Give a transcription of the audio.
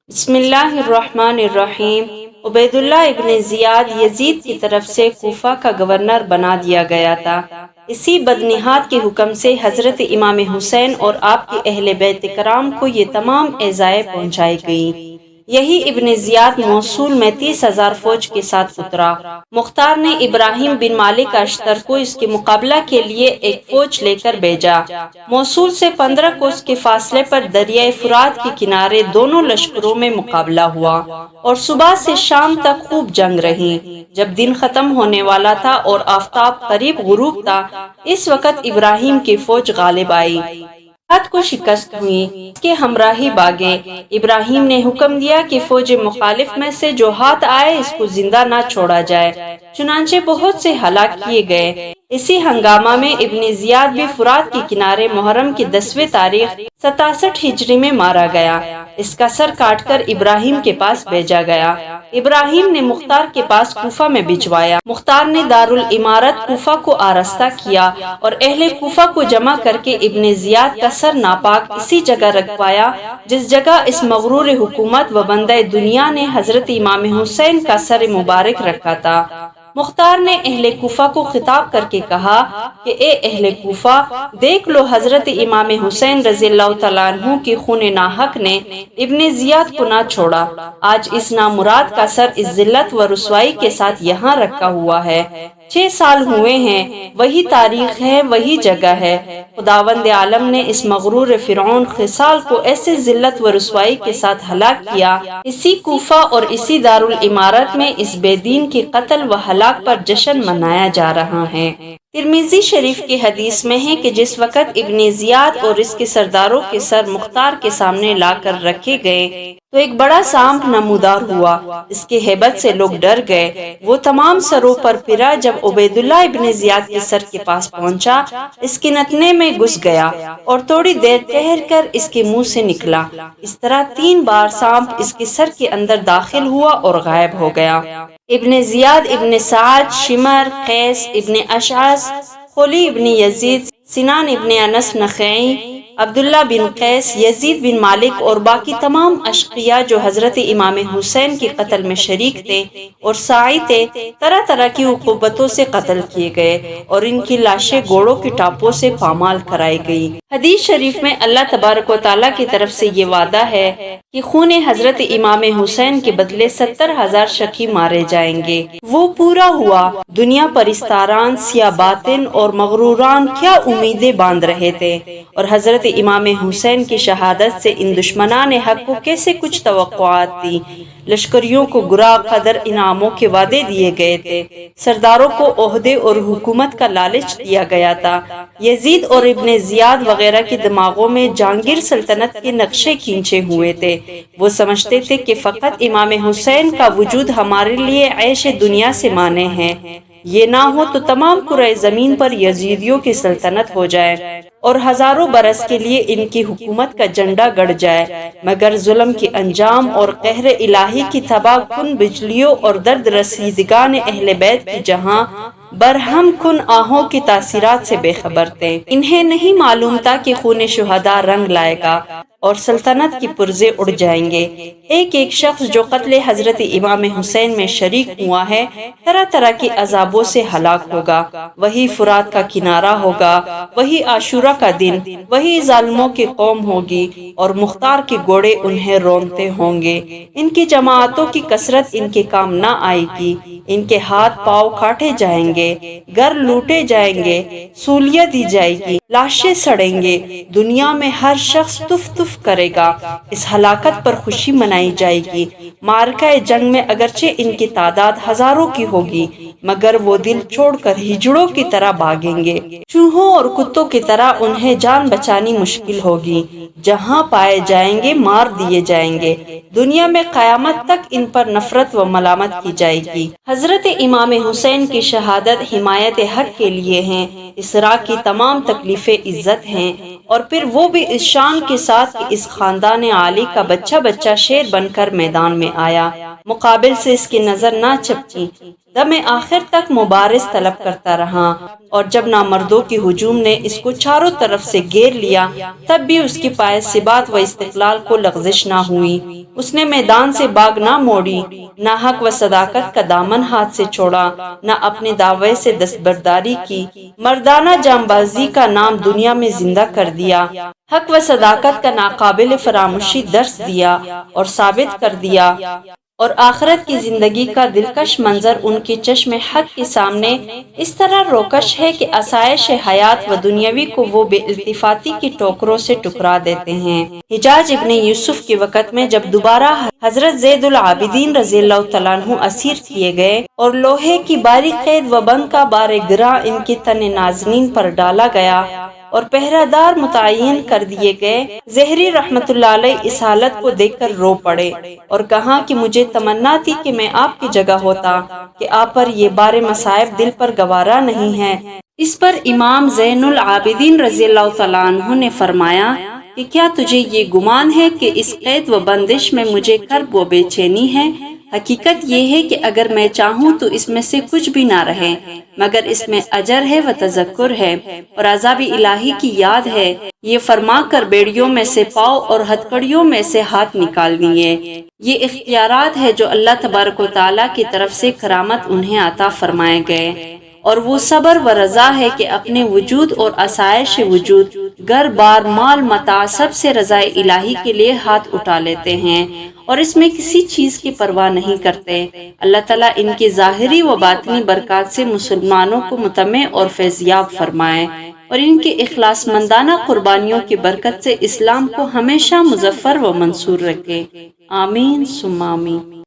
بسم اللہ الرحمن الرحیم۔ عبید اللہ ابن زیاد یزید کی طرف سے کوفہ کا گورنر بنا دیا گیا تھا۔ اسی بدنہاد کے حکم سے حضرت امام حسین اور آپ کے اہل بیت کرام کو یہ تمام اعزائیں پہنچائی گئیں۔ یہی ابن زیاد موصول میں 30,000 فوج کے ساتھ اترا۔ مختار نے ابراہیم بن مالک اشتر کو اس کے مقابلہ کے لیے ایک فوج لے کر بھیجا۔ موصول سے 15 کوس کے فاصلے پر دریائے فرات کے کنارے دونوں لشکروں میں مقابلہ ہوا اور صبح سے شام تک خوب جنگ رہی۔ جب دن ختم ہونے والا تھا اور آفتاب قریب غروب تھا، اس وقت ابراہیم کی فوج غالب آئی، ہاتھ کو شکست ہوئی، اس کے ہمراہی بھاگے۔ ابراہیم نے حکم دیا کہ فوج مخالف میں سے جو ہاتھ آئے اس کو زندہ نہ چھوڑا جائے، چنانچہ بہت سے ہلاک کیے گئے۔ اسی ہنگامہ میں ابن زیاد بھی فرات کے کنارے محرم کی 10ویں تاریخ 67 ہجری میں مارا گیا۔ اس کا سر کاٹ کر ابراہیم کے پاس بھیجا گیا۔ ابراہیم نے مختار کے پاس کوفہ میں بھجوایا۔ مختار نے دارالامارت کوفہ کو آراستہ کیا اور اہل کوفہ کو جمع کر کے ابن زیاد کا سر ناپاک اسی جگہ رکھوایا جس جگہ اس مغرور حکومت و بندہ دنیا نے حضرت امام حسین کا سر مبارک رکھا تھا۔ مختار نے اہل کوفہ کو خطاب کر کے کہا کہ اے اہل کوفہ، دیکھ لو، حضرت امام حسین رضی اللہ تعالیٰ عنہ کی خون ناحق نے ابن زیاد کو نہ چھوڑا۔ آج اس نامراد کا سر اس ذلت و رسوائی کے ساتھ یہاں رکھا ہوا ہے۔ 6 سال ہوئے ہیں، وہی تاریخ ہے، وہی جگہ ہے۔ خداوند عالم نے اس مغرور فرعون خصال کو ایسے ذلت و رسوائی کے ساتھ ہلاک کیا۔ اسی کوفہ اور اسی دارالامارت میں اس بے دین کے قتل و ہلاک پر جشن منایا جا رہا ہے۔ ترمذی شریف کی حدیث میں ہے کہ جس وقت ابن زیاد اور اس کے سرداروں کے سر مختار کے سامنے لا کر رکھے گئے تو ایک بڑا سانپ نمودار ہوا۔ اس کے ہیبت سے لوگ ڈر گئے۔ وہ تمام سروں پر پھرا۔ جب عبید اللہ ابن زیاد کے سر کے پاس پہنچا، اس کے نتنے میں گھس گیا اور تھوڑی دیر ٹھہر کر اس کے منہ سے نکلا۔ اس طرح 3 بار سانپ اس کے سر کے اندر داخل ہوا اور غائب ہو گیا۔ ابن زیاد ابن سعد، شمر، قیس ابن اشعث، خلی ابن یزید، سنان ابن انس نخعی، عبداللہ بن قیس، یزید بن مالک اور باقی تمام اشقیاء جو حضرت امام حسین کے قتل میں شریک تھے اور ساعی تھے، طرح طرح کی عقوبتوں سے قتل کیے گئے اور ان کی لاشیں گھوڑوں کی ٹاپوں سے پامال کرائی گئی۔ حدیث شریف میں اللہ تبارک و تعالیٰ کی طرف سے یہ وعدہ ہے کہ خون حضرت امام حسین کے بدلے 70,000 شقی مارے جائیں گے۔ وہ پورا ہوا۔ دنیا پرستاران، سیاہ باطن اور مغروران کیا امیدیں باندھ رہے تھے، اور حضرت امام حسین کی شہادت سے ان دشمنان حق کو کیسے کچھ توقعات تھی۔ لشکریوں کو گراں قدر انعاموں کے وعدے دیے گئے تھے، سرداروں کو عہدے اور حکومت کا لالچ دیا گیا تھا۔ یزید اور ابن زیاد وغیرہ کے دماغوں میں جہانگیر سلطنت کے نقشے کھینچے ہوئے تھے۔ وہ سمجھتے تھے کہ فقط امام حسین کا وجود ہمارے لیے عیش دنیا سے مانع ہے، یہ نہ ہو تو تمام کرۂ زمین پر یزیدیوں کی سلطنت ہو جائے اور ہزاروں برس کے لیے ان کی حکومت کا جھنڈا گڑ جائے، مگر ظلم کے انجام اور قہر الہی کی تباہ کن بجلیوں اور درد رسیدگان اہل بیت کی جہاں برہم کن آہوں کی تاثیرات سے بے خبر تھے۔ انہیں نہیں معلوم تھا کہ خون شہداء رنگ لائے گا اور سلطنت کی پرزے اڑ جائیں گے۔ ایک ایک شخص جو قتل حضرت امام حسین میں شریک ہوا ہے، طرح طرح کی عذابوں سے ہلاک ہوگا۔ وہی فرات کا کنارہ ہوگا، وہی عاشورہ کا دن، وہی ظالموں کی قوم ہوگی اور مختار کے گھوڑے انہیں رونتے ہوں گے۔ ان کی جماعتوں کی کثرت ان کے کام نہ آئے گی۔ ان کے ہاتھ پاؤں کاٹے جائیں گے، گھر لوٹے جائیں گے، سولیاں دی جائے گی، لاشیں سڑیں گے، دنیا میں ہر شخص تف تف کرے گا۔ اس ہلاکت پر خوشی منائی جائے گی۔ معرکہ جنگ میں اگرچہ ان کی تعداد ہزاروں کی ہوگی، مگر وہ دل چھوڑ کر ہجڑوں کی طرح بھاگیں گے۔ چوہوں اور کتوں کی طرح انہیں جان بچانی مشکل ہوگی۔ جہاں پائے جائیں گے مار دیے جائیں گے۔ دنیا میں قیامت تک ان پر نفرت و ملامت کی جائے گی۔ حضرت امام حسین کی شہادت حمایت حق کے لیے ہیں، اسراء کی تمام تکلیفیں عزت ہیں، اور پھر وہ بھی اس شان کے ساتھ کہ اس خاندان عالی کا بچہ بچہ شیر بن کر میدان میں آیا۔ مقابل سے اس کی نظر نہ چپکی، دم آخر تک مبارز طلب کرتا رہا، اور جب نامردوں کی ہجوم نے اس کو چاروں طرف سے گھیر لیا تب بھی اس کی پائے ثبات و استقلال کو لغزش نہ ہوئی۔ اس نے میدان سے باگ نہ موڑی، نہ حق و صداقت کا دامن ہاتھ سے چھوڑا، نہ اپنے دعوے سے دستبرداری کی، مردانہ جانبازی کا نام دنیا میں زندہ کر دیا، حق و صداقت کا ناقابل فراموشی درس دیا اور ثابت کر دیا، اور آخرت کی زندگی کا دلکش منظر ان کے چشم حق کے سامنے اس طرح روکش ہے کہ آسائش حیات و دنیاوی کو وہ بے التفاتی کی ٹوکروں سے ٹکرا دیتے ہیں۔ حجاج ابن یوسف کے وقت میں جب دوبارہ حضرت زید العابدین رضی اللہ تعالیٰ عنہ اسیر کیے گئے اور لوہے کی باریک قید و بند کا بار گراں ان کے تن نازنین پر ڈالا گیا اور پہرہ دار متعین کر دیے گئے، زہری رحمت اللہ علیہ اس حالت کو دیکھ کر رو پڑے اور کہا کہ مجھے تمنا تھی کہ میں آپ کی جگہ ہوتا، کہ آپ پر یہ بار مصائب دل پر گوارا نہیں ہے۔ اس پر امام زین العابدین رضی اللہ تعالیٰ عنہ نے فرمایا کہ کیا تجھے یہ گمان ہے کہ اس قید و بندش میں مجھے کرب و بے چینی ہے؟ حقیقت یہ ہے کہ اگر میں چاہوں تو اس میں سے کچھ بھی نہ رہے، مگر اس میں اجر ہے و تذکر ہے اور عذاب الہی کی یاد ہے۔ یہ فرما کر بیڑیوں میں سے پاؤں اور ہتھکڑیوں میں سے ہاتھ نکال دیے۔ یہ اختیارات ہے جو اللہ تبارک و تعالیٰ کی طرف سے کرامت انہیں عطا فرمائے گئے، اور وہ صبر و رضا ہے کہ اپنے وجود اور آسائش وجود، گھر بار، مال متاع، سب سے رضا الہی کے لیے ہاتھ اٹھا لیتے ہیں اور اس میں کسی چیز کی پرواہ نہیں کرتے۔ اللہ تعالیٰ ان کی ظاہری و باطنی برکات سے مسلمانوں کو مطمئن اور فیضیاب فرمائے، اور ان کے اخلاص مندانہ قربانیوں کی برکت سے اسلام کو ہمیشہ مظفر و منصور رکھے۔ آمین ثم آمین۔